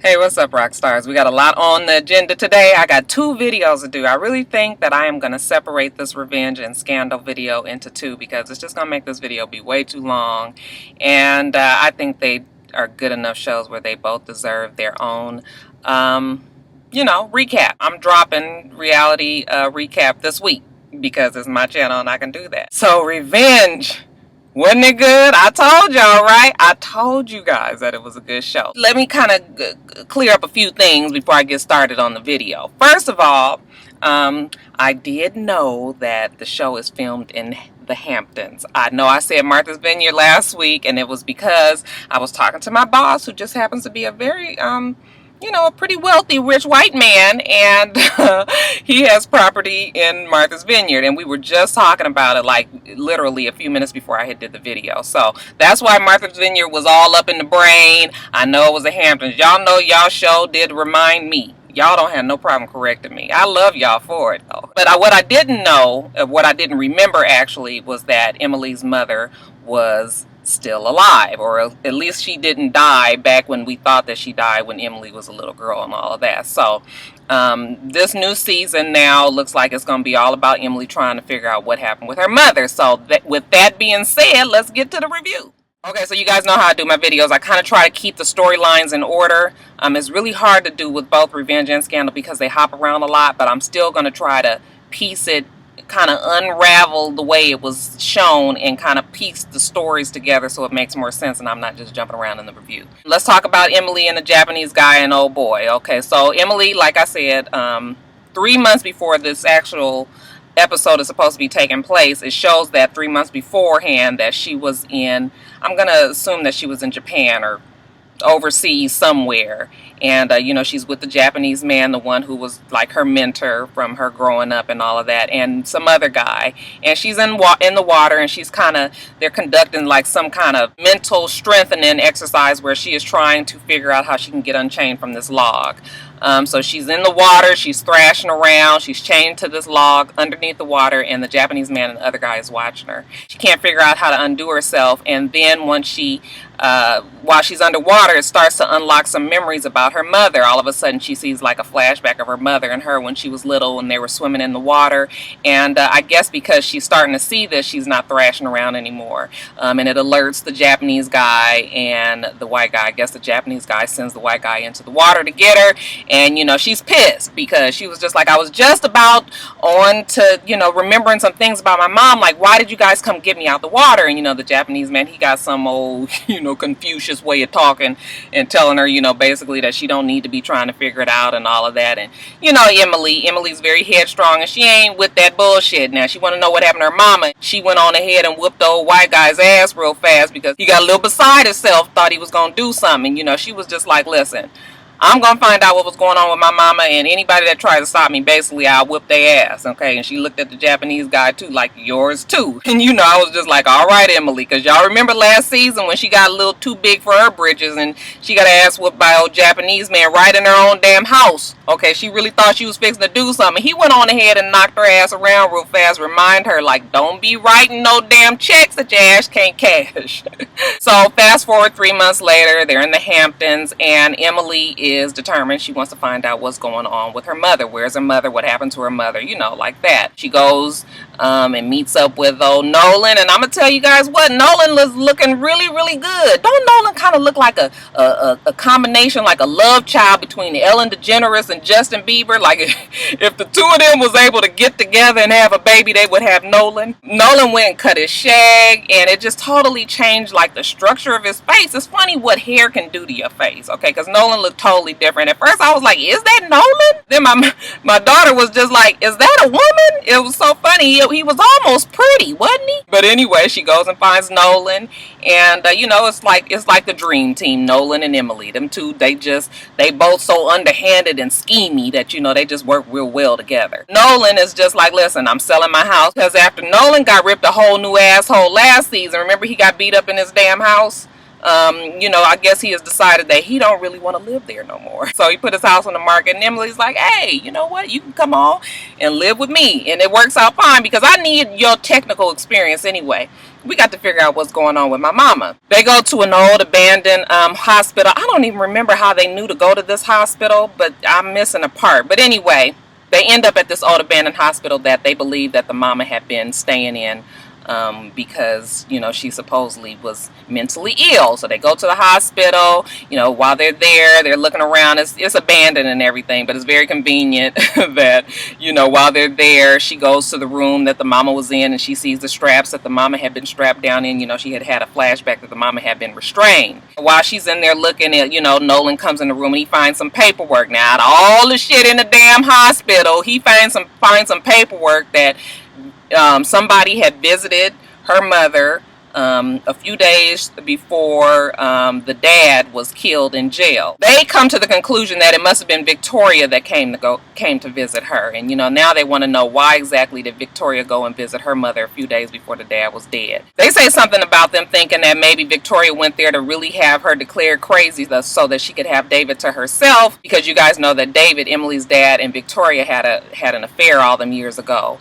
Hey, what's up, Roxstars? We got a lot on the agenda today. I got two videos to do. I really think that I am going to separate this revenge and scandal video into two because it's just going to make this video be way too long. And I think they are good enough shows where they both deserve their own, recap. I'm dropping reality recap this week because it's my channel and I can do that. So, revenge. Wasn't it good? I told y'all, right? I told you guys that it was a good show. Let me kind of clear up a few things before I get started on the video. First of all, I did know that the show is filmed in the Hamptons. I know I said Martha's Vineyard last week, and it was because I was talking to my boss, who just happens to be a very, a pretty wealthy, rich white man, and he has property in Martha's Vineyard, and we were just talking about it like literally a few minutes before I had did the video. So that's why Martha's Vineyard was all up in the brain. I know it was the Hamptons. Y'all know y'all show did remind me. Y'all don't have no problem correcting me. I love y'all for it, though. But what I didn't know, what I didn't remember actually, was that Emily's mother was still alive, or at least she didn't die back when we thought that she died when Emily was a little girl and all of that. So this new season now looks like it's going to be all about Emily trying to figure out what happened with her mother. So with that being said, let's get to the review. Okay, so you guys know how I do my videos. I kind of try to keep the storylines in order. It's really hard to do with both Revenge and Scandal because they hop around a lot, but I'm still going to try to piece it, kind of unravel the way it was shown and kind of piece the stories together so it makes more sense and I'm not just jumping around in the review. Let's talk about Emily and the Japanese guy and oh boy. Okay, so Emily, like I said, 3 months before this actual episode is supposed to be taking place, it shows that 3 months beforehand that she was in, I'm going to assume that she was in Japan or overseas somewhere, and she's with the Japanese man, the one who was like her mentor from her growing up and all of that, and some other guy, and she's in the water, and they're conducting like some kind of mental strengthening exercise where she is trying to figure out how she can get unchained from this log. So she's in the water, she's thrashing around, she's chained to this log underneath the water, and the Japanese man and the other guy is watching her. She can't figure out how to undo herself, and then once while she's underwater, it starts to unlock some memories about her mother. All of a sudden, she sees like a flashback of her mother and her when she was little and they were swimming in the water. And I guess because she's starting to see this, she's not thrashing around anymore. And it alerts the Japanese guy and the white guy. I guess the Japanese guy sends the white guy into the water to get her. And, she's pissed because she was just like, I was just about on to, remembering some things about my mom. Like, why did you guys come get me out the water? And, the Japanese man, he got some old, Confucius way of talking and telling her, basically that she don't need to be trying to figure it out and all of that. And, Emily's very headstrong and she ain't with that bullshit. Now, she want to know what happened to her mama. She went on ahead and whooped the old white guy's ass real fast because he got a little beside himself, thought he was going to do something. She was just like, listen, I'm going to find out what was going on with my mama, and anybody that tries to stop me, basically, I'll whip their ass, okay? And she looked at the Japanese guy, too, like, yours, too. And, I was just like, all right, Emily, because y'all remember last season when she got a little too big for her britches, and she got her ass whooped by old Japanese man right in her own damn house, okay? She really thought she was fixing to do something. He went on ahead and knocked her ass around real fast, remind her, like, don't be writing no damn checks that your ass can't cash. So, fast forward 3 months later, they're in the Hamptons, and Emily is determined. She wants to find out what's going on with her mother. Where's her mother? What happened to her mother? Like that. She goes and meets up with old Nolan, and I'm gonna tell you guys what, Nolan was looking really, really good. Don't Nolan kind of look like a combination, like a love child between Ellen DeGeneres and Justin Bieber? Like if the two of them was able to get together and have a baby, they would have Nolan. Nolan went and cut his shag, and it just totally changed like the structure of his face. It's funny what hair can do to your face, okay? Because Nolan looked totally different. At first I was like, is that Nolan? Then my daughter was just like, is that a woman? It was so funny. He was almost pretty, wasn't he? But anyway, she goes and finds Nolan, and it's like the dream team, Nolan and Emily. Them two, they both so underhanded and schemy that they just work real well together. Nolan is just like, listen, I'm selling my house, because after Nolan got ripped a whole new asshole last season, remember he got beat up in his damn house? I guess he has decided that he don't really want to live there no more. So he put his house on the market, and Emily's like, hey, you know what? You can come on and live with me. And it works out fine because I need your technical experience anyway. We got to figure out what's going on with my mama. They go to an old abandoned hospital. I don't even remember how they knew to go to this hospital, but I'm missing a part. But anyway, they end up at this old abandoned hospital that they believe that the mama had been staying in because, she supposedly was mentally ill. So they go to the hospital, while they're there, they're looking around. It's abandoned and everything, but it's very convenient that, while they're there, she goes to the room that the mama was in and she sees the straps that the mama had been strapped down in. She had a flashback that the mama had been restrained. While she's in there looking at, Nolan comes in the room and he finds some paperwork. Now, out of all the shit in the damn hospital, he finds some paperwork that somebody had visited her mother a few days before the dad was killed in jail. They come to the conclusion that it must have been Victoria that came to visit her, and now they want to know why exactly did Victoria go and visit her mother a few days before the dad was dead. They say something about them thinking that maybe Victoria went there to really have her declared crazy so that she could have David to herself, because you guys know that David, Emily's dad, and Victoria had an affair all them years ago.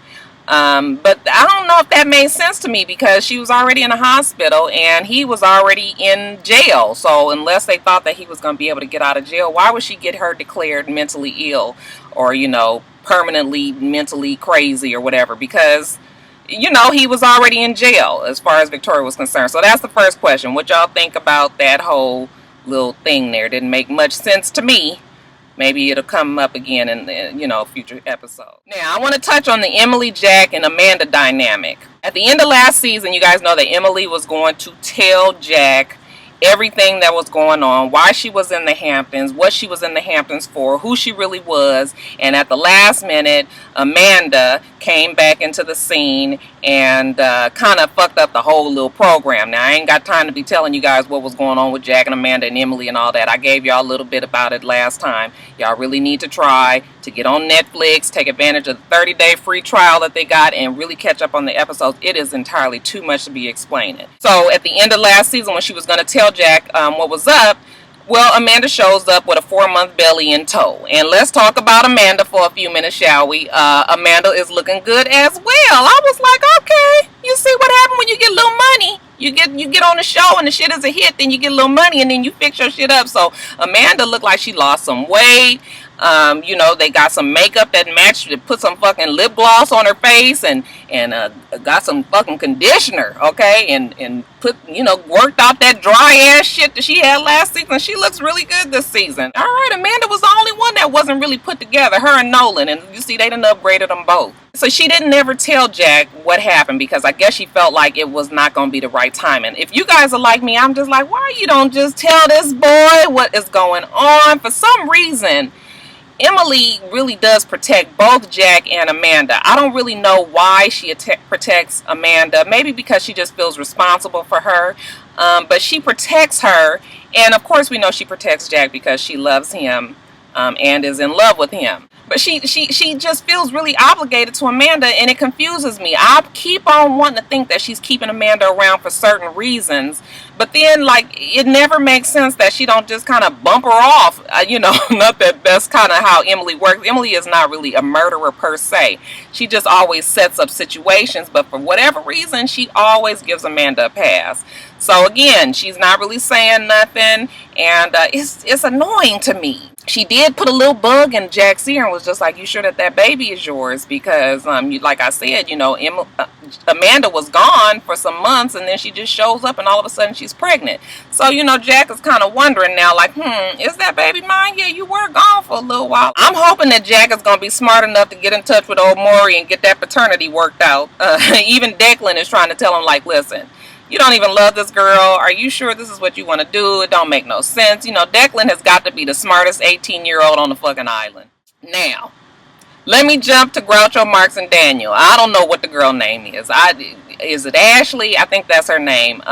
But I don't know if that made sense to me because she was already in a hospital and he was already in jail. So unless they thought that he was going to be able to get out of jail, why would she get her declared mentally ill or, permanently mentally crazy or whatever? Because, he was already in jail as far as Victoria was concerned. So that's the first question. What y'all think about that whole little thing there? Didn't make much sense to me. Maybe it'll come up again in, future episodes. Now, I want to touch on the Emily, Jack, and Amanda dynamic. At the end of last season, you guys know that Emily was going to tell Jack everything that was going on, why she was in the Hamptons, what she was in the Hamptons for, who she really was. And at the last minute, Amanda came back into the scene and kind of fucked up the whole little program. Now, I ain't got time to be telling you guys what was going on with Jack and Amanda and Emily and all that. I gave y'all a little bit about it last time. Y'all really need to try to get on Netflix, take advantage of the 30-day free trial that they got, and really catch up on the episodes. It is entirely too much to be explaining. So at the end of last season, when she was going to tell Jack what was up, well, Amanda shows up with a 4-month belly in tow. And let's talk about Amanda for a few minutes, shall we? Amanda is looking good as well. I was like, okay, you see what happened when you get a little money. You get on the show and the shit is a hit, then you get a little money and then you fix your shit up. So Amanda looked like she lost some weight. They got some makeup that matched. They put some fucking lip gloss on her face and got some fucking conditioner, okay, and put worked out that dry ass shit that she had last season. She looks really good this season. All right, Amanda was the only one that wasn't really put together. Her and Nolan, and you see they done upgraded them both. So she didn't ever tell Jack what happened because I guess she felt like it was not going to be the right time. And if you guys are like me, I'm just like, why you don't just tell this boy what is going on? For some reason, Emily really does protect both Jack and Amanda. I don't really know why she protects Amanda. Maybe because she just feels responsible for her. But she protects her. And of course we know she protects Jack because she loves him and is in love with him. But she just feels really obligated to Amanda, and it confuses me. I keep on wanting to think that she's keeping Amanda around for certain reasons, but then it never makes sense that she don't just kind of bump her off. Not that that's kind of how Emily works. Emily is not really a murderer per se. She just always sets up situations, but for whatever reason, she always gives Amanda a pass. So again, she's not really saying nothing, and it's annoying to me. She did put a little bug in Jack's ear and was just like, you sure that baby is yours? Because, like I said, Amanda was gone for some months and then she just shows up and all of a sudden she's pregnant. So, Jack is kind of wondering now, is that baby mine? Yeah, you were gone for a little while. I'm hoping that Jack is going to be smart enough to get in touch with old Maury and get that paternity worked out. Even Declan is trying to tell him, listen, you don't even love this girl. Are you sure this is what you want to do? It don't make no sense. Declan has got to be the smartest 18-year-old on the fucking island. Now, let me jump to Groucho Marx and Daniel. I don't know what the girl name is. Is it Ashley? I think that's her name.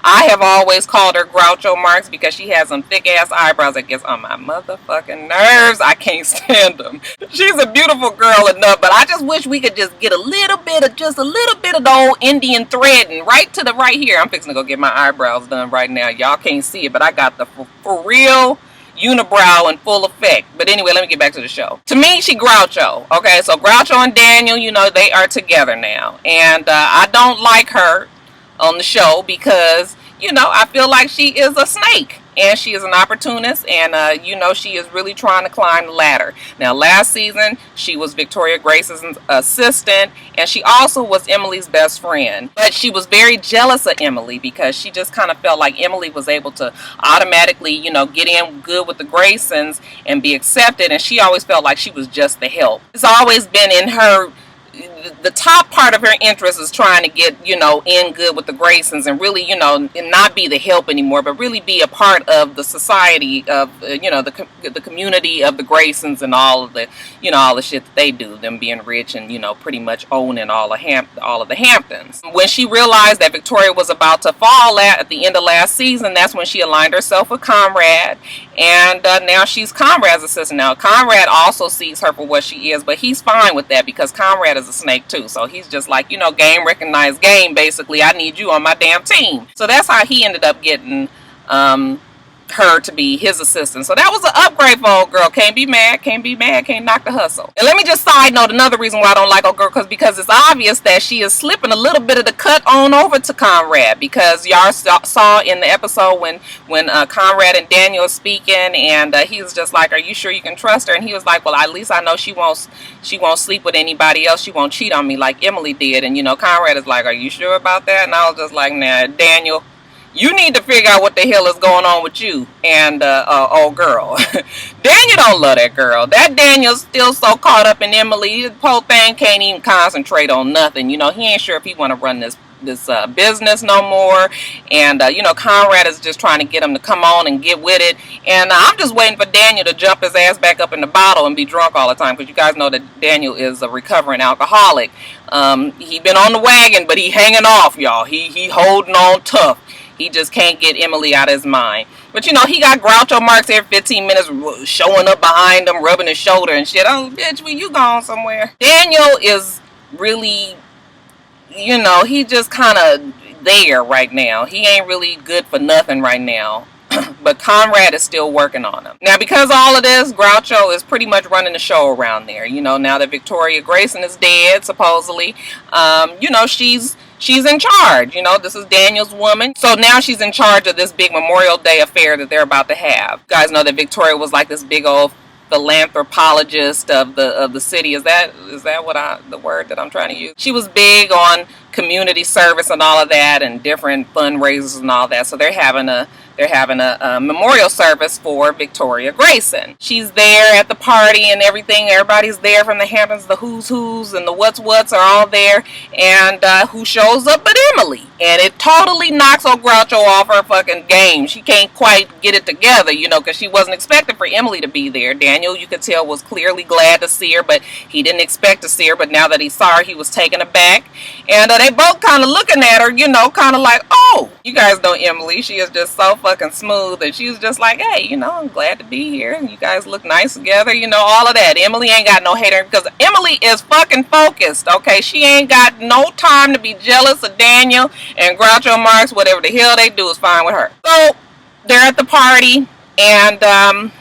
I have always called her Groucho Marx because she has some thick ass eyebrows that gets on my motherfucking nerves. I can't stand them. She's a beautiful girl enough, but I just wish we could just get a little bit of the old Indian threading right to the right here. I'm fixing to go get my eyebrows done right now. Y'all can't see it, but I got the for real unibrow in full effect. But anyway, let me get back to the show. To me, she Groucho. Okay, so Groucho and Daniel, you know, they are together now. And I don't like her on the show because, you know, I feel like she is a snake. And she is an opportunist, and you know, she is really trying to climb the ladder. Now, last season, she was Victoria Grace's assistant, and she also was Emily's best friend. But she was very jealous of Emily because she just kind of felt like Emily was able to automatically, you know, get in good with the Graysons and be accepted, and she always felt like she was just the help. It's always been in her, the top part of her interest is trying to get, you know, in good with the Graysons and really, you know, and not be the help anymore, but really be a part of the society of, you know, the community of the Graysons and all of the, you know, all the shit that they do, them being rich and, you know, pretty much owning all of the Hamptons. When she realized that Victoria was about to fall at the end of last season, that's when she aligned herself with Conrad, and now she's Conrad's assistant. Now, Conrad also sees her for what she is, but he's fine with that because Conrad is a snake too. So he's just like, you know, game recognized game, basically. I need you on my damn team. So that's how he ended up getting her to be his assistant. So that was an upgrade for old girl. Can't be mad, can't knock the hustle. And let me just side note another reason why I don't like old girl, because it's obvious that she is slipping a little bit of the cut on over to Conrad, because y'all saw in the episode when Conrad and Daniel are speaking, and he was just like, are you sure you can trust her? And he was like, well, at least I know she won't sleep with anybody else, she won't cheat on me like Emily did. And you know, Conrad is like, are you sure about that? And I was just like, nah, Daniel, you need to figure out what the hell is going on with you and old girl. Daniel don't love that girl. That Daniel's still so caught up in Emily. His whole thing can't even concentrate on nothing. You know, he ain't sure if he want to run this business no more. And, you know, Conrad is just trying to get him to come on and get with it. And I'm just waiting for Daniel to jump his ass back up in the bottle and be drunk all the time. Because you guys know that Daniel is a recovering alcoholic. He been on the wagon, but he hanging off, y'all. He holding on tough. He just can't get Emily out of his mind. But, you know, he got Groucho Marx every 15 minutes showing up behind him, rubbing his shoulder and shit. Oh, bitch, when you gone somewhere? Daniel is really, you know, he just kind of there right now. He ain't really good for nothing right now. But Conrad is still working on him. Now, because of all of this, Groucho is pretty much running the show around there. You know, now that Victoria Grayson is dead, supposedly, you know, she's in charge. You know, this is Daniel's woman. So now she's in charge of this big Memorial Day affair that they're about to have. You guys know that Victoria was like this big old philanthropologist of the city. Is that what the word that I'm trying to use? She was big on community service and all of that, and different fundraisers and all that. So they're having a memorial service for Victoria Grayson. She's there at the party and everything. Everybody's there from the Hamptons, the who's and the what's are all there. And who shows up but Emily? And it totally knocks old Groucho off her fucking game. She can't quite get it together, you know, because she wasn't expecting for Emily to be there. Daniel, you could tell, was clearly glad to see her, but he didn't expect to see her. But now that he saw her, he was taken aback. And they both kind of looking at her, you know, kind of like, oh, you guys know Emily. She is just so fucking smooth. And she was just like, hey, you know, I'm glad to be here. You guys look nice together, you know, all of that. Emily ain't got no hater because Emily is fucking focused, okay? She ain't got no time to be jealous of Daniel and Groucho Marx. Whatever the hell they do is fine with her. So they're at the party, and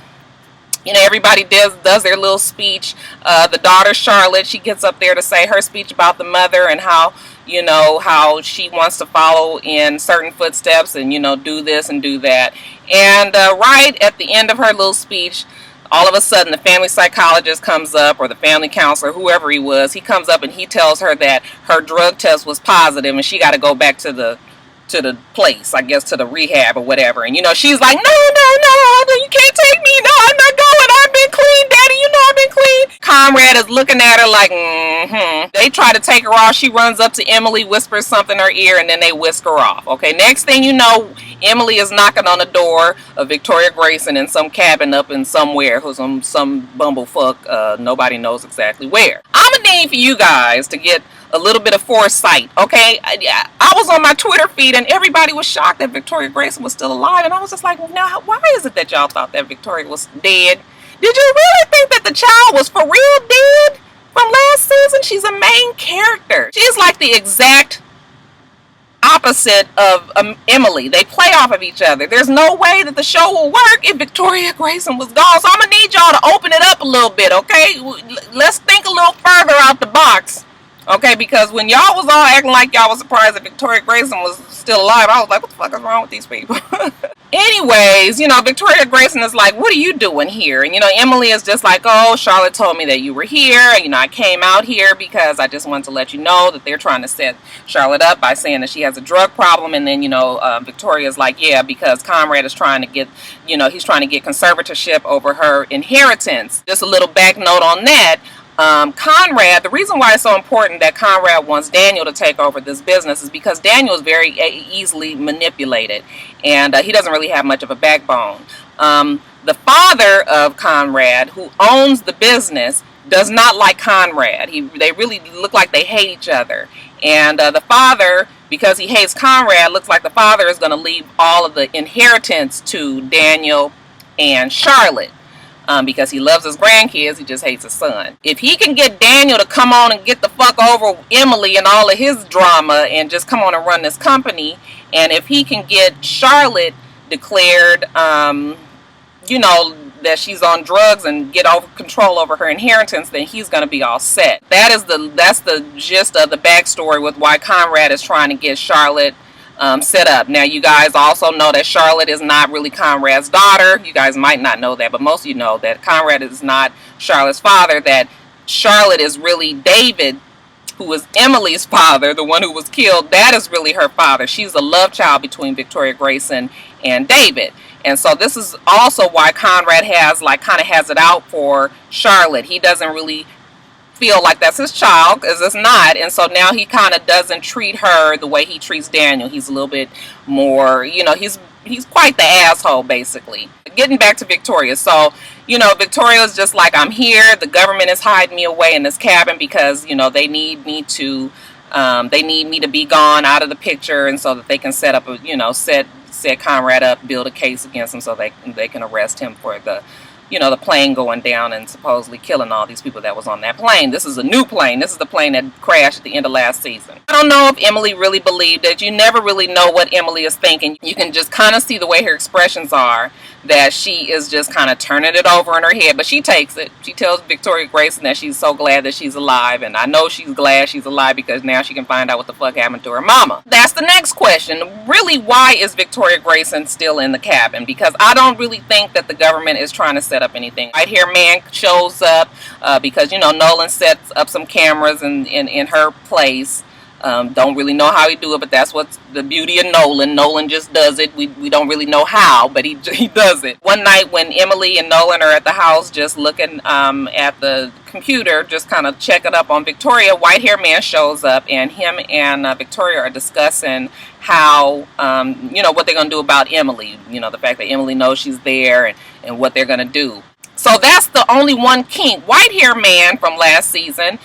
you know, everybody does their little speech. The daughter, Charlotte, she gets up there to say her speech about the mother and how, you know, how she wants to follow in certain footsteps and, you know, do this and do that. And right at the end of her little speech, all of a sudden the family psychologist comes up, or the family counselor, whoever he was, he comes up and he tells her that her drug test was positive and she got to go back to the place, I guess, to the rehab or whatever. And, you know, she's like, no, you can't take me. No, I'm not going. I've been clean, Daddy. You know I've been clean. Conrad is looking at her like, They try to take her off. She runs up to Emily, whispers something in her ear, and then they whisk her off. Okay, next thing you know, Emily is knocking on the door of Victoria Grayson in some cabin up in somewhere, who's some bumblefuck, nobody knows exactly where. I'm gonna need for you guys to get a little bit of foresight, okay? I was on my Twitter feed and everybody was shocked that Victoria Grayson was still alive, and I was just like, well, now, why is it that y'all thought that Victoria was dead? Did you really think that the child was for real dead from last season? She's a main character. She's like the exact opposite of Emily. They play off of each other. There's no way that the show will work if Victoria Grayson was gone. So I'm gonna need y'all to open it up a little bit, okay? Let's think a little further out the box. Okay, because when y'all was all acting like y'all was surprised that Victoria Grayson was still alive, I was like, what the fuck is wrong with these people? Anyways, you know, Victoria Grayson is like, what are you doing here? And, you know, Emily is just like, oh, Charlotte told me that you were here. You know, I came out here because I just wanted to let you know that they're trying to set Charlotte up by saying that she has a drug problem. And then, you know, Victoria's like, yeah, because Conrad is trying to get, you know, he's trying to get conservatorship over her inheritance. Just a little back note on that. Conrad, the reason why it's so important that Conrad wants Daniel to take over this business is because Daniel is very easily manipulated, and he doesn't really have much of a backbone. The father of Conrad, who owns the business, does not like Conrad. They really look like they hate each other, and the father, because he hates Conrad, looks like the father is going to leave all of the inheritance to Daniel and Charlotte. Because he loves his grandkids, he just hates his son. If he can get Daniel to come on and get the fuck over Emily and all of his drama and just come on and run this company, and if he can get Charlotte declared, you know, that she's on drugs and get over control over her inheritance, then he's going to be all set. That's the gist of the backstory with why Conrad is trying to get Charlotte set up. Now, you guys also know that Charlotte is not really Conrad's daughter. You guys might not know that, but most of you know that Conrad is not Charlotte's father, that Charlotte is really David, who is Emily's father, the one who was killed. That is really her father. She's a love child between Victoria Grayson and David. And so this is also why Conrad kind of has it out for Charlotte. He doesn't really feel like that's his child, because it's not, and so now he kind of doesn't treat her the way he treats Daniel. He's a little bit more, you know, he's quite the asshole, basically. Getting back to Victoria, so, you know, Victoria's just like, I'm here, the government is hiding me away in this cabin because, you know, they need me to be gone out of the picture, and so that they can set up a, you know, set Conrad up, build a case against him so they can arrest him for the, you know, the plane going down and supposedly killing all these people that was on that plane. This is a new plane. This is the plane that crashed at the end of last season. I don't know if Emily really believed it. You never really know what Emily is thinking. You can just kind of see the way her expressions are, that she is just kind of turning it over in her head, but she takes it. She tells Victoria Grayson that she's so glad that she's alive, and I know she's glad she's alive because now she can find out what the fuck happened to her mama. That's the next question. Really, why is Victoria Grayson still in the cabin? Because I don't really think that the government is trying to set up anything. White hair man shows up because, you know, Nolan sets up some cameras in her place. Don't really know how he do it, but that's what's the beauty of Nolan. Nolan just does it. We don't really know how, but he does it. One night when Emily and Nolan are at the house just looking at the computer, just kind of checking up on Victoria, white hair man shows up, and him and Victoria are discussing how, you know, what they're going to do about Emily. You know, the fact that Emily knows she's there and what they're going to do. So that's the only one kink. White hair man from last season,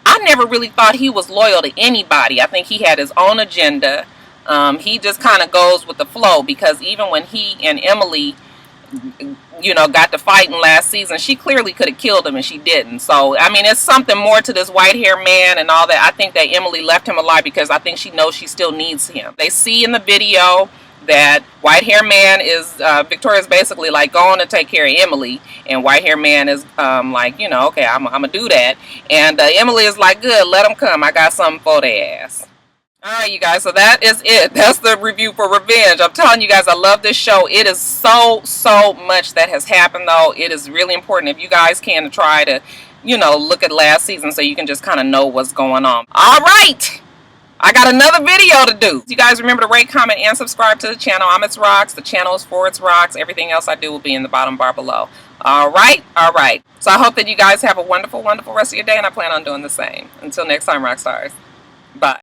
I never really thought he was loyal to anybody. I think he had his own agenda. He just kind of goes with the flow, because even when he and Emily, you know, got to fighting last season, she clearly could have killed him and she didn't. So, I mean, it's something more to this white hair man and all that. I think that Emily left him alive because I think she knows she still needs him. They see in the video that white hair man is, Victoria's basically like, going to take care of Emily, and white hair man is like, you know, okay, I'm gonna do that, and Emily is like, good, let them come, I got something for their ass. Alright, you guys, so that is it. That's the review for Revenge. I'm telling you guys, I love this show. It is so much that has happened, though. It is really important, if you guys can, try to, you know, look at last season so you can just kind of know what's going on. Alright, I got another video to do. You guys remember to rate, comment, and subscribe to the channel. I'm itsrox. The channel is for itsrox. Everything else I do will be in the bottom bar below. All right? All right. So I hope that you guys have a wonderful, wonderful rest of your day, and I plan on doing the same. Until next time, Roxstars. Bye.